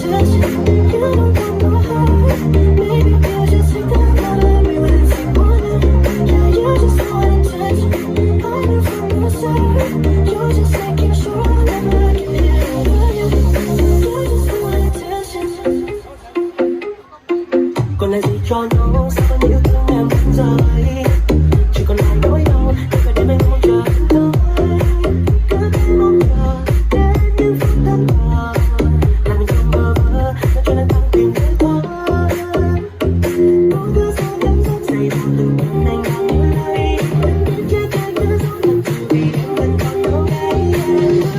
Còn lại gì cho nhau, sao con yêu thương em vẫn rời. Chỉ còn lại nỗi đau, để phải đêm anh không chờ tới. Cứ thế mong chờ, đến những phút tan thở. Làm mình không bơ vơ, đã cho nên thăng tìm đến thôi. Mỗi thứ sao em rất dày vào từng đêm anh đang ở đây. Đến chia tay cứ dấu thật từ vì em vẫn còn đâu đây. Cứ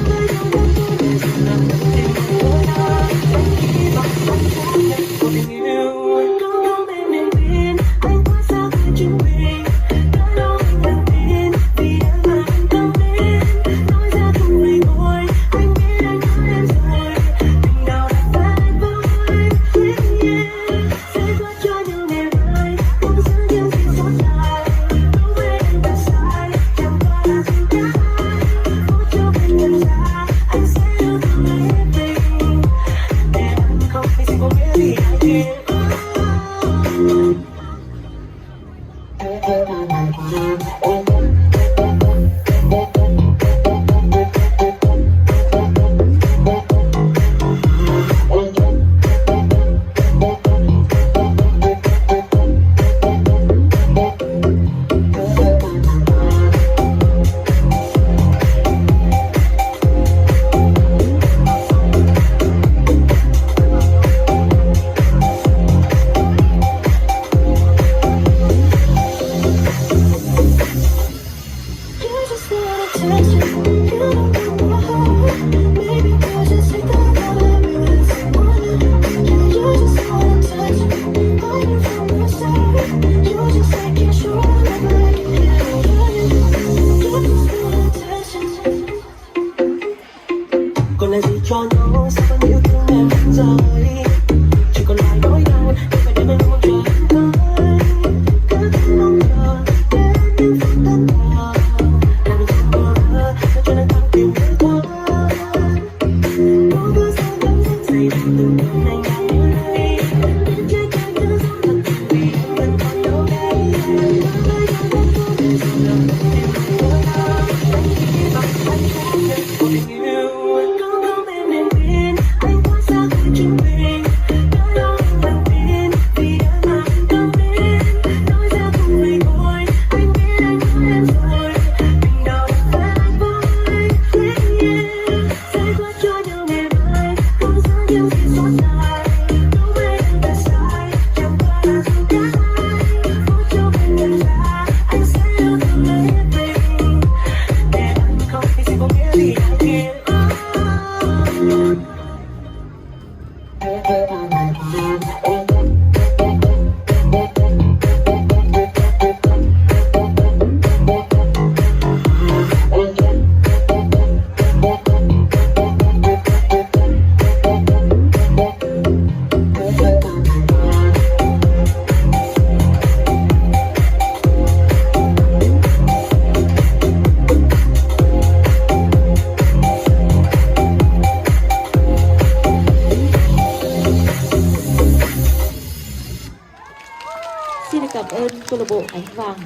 với nhau đến cuối đời giờ là mất tim một nỗi đau. Anh hy vọng anh chấp nhận cuộc tình yêu. Còn lại gì cho nhau, sao con yêu thương em vẫn rời. Chỉ còn lại nỗi đau, để phải đêm anh không chờ tới. Cứ thế mong chờ, đến những phút tan thở. Làm mình không bơ vơ, đã cho nên thăng tìm đến thôi. Mỗi thứ sao em rất dày vào từng đêm anh đang ở đây. Đến chia tay cứ dấu thật từ vì em vẫn còn đâu đây. Cứ với nhau đến cuối đời giờ là mất tim một nỗi đau. Anh hy vọng anh chấp nhận cuộc tình yêu. Xin cảm ơn câu lạc bộ Ánh Vàng.